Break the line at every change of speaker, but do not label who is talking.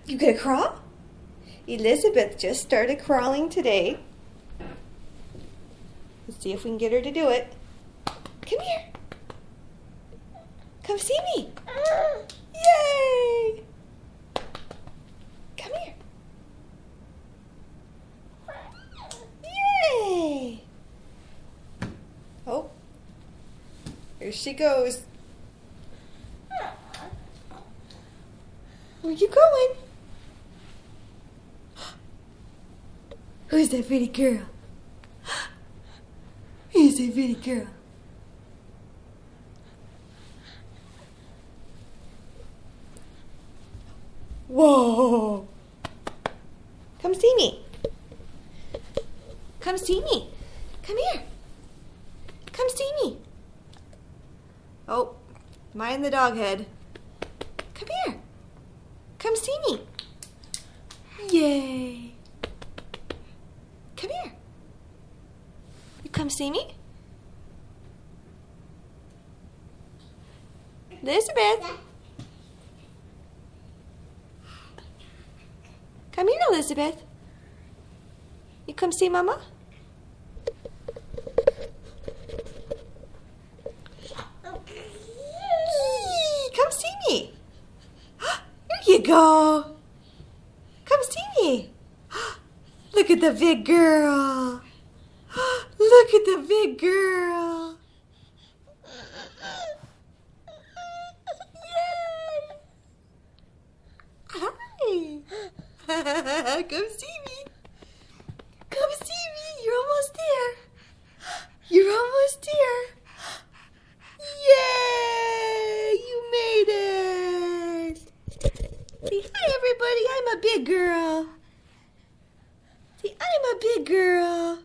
You gonna crawl? Elizabeth just started crawling today. Let's see if we can get her to do it. Come here. Come see me. Yay! Come here. Yay! Oh, here she goes. Where you going? Who's that pretty girl? Who's that pretty girl? Whoa! Come see me. Come see me. Come here. Come see me. Oh, mind the dog head. Come here. Come see me. Yay. Come here. You come see me? Elizabeth. Come here, Elizabeth. You come see Mama? Come see me. Here you go. Come see me. Look at the big girl. Look at the big girl. Yay. Hi. Come see me. Come see me. You're almost there. You're almost there. Yay! You made it. Say hi, everybody. I'm a big girl. Say, I'm a big girl.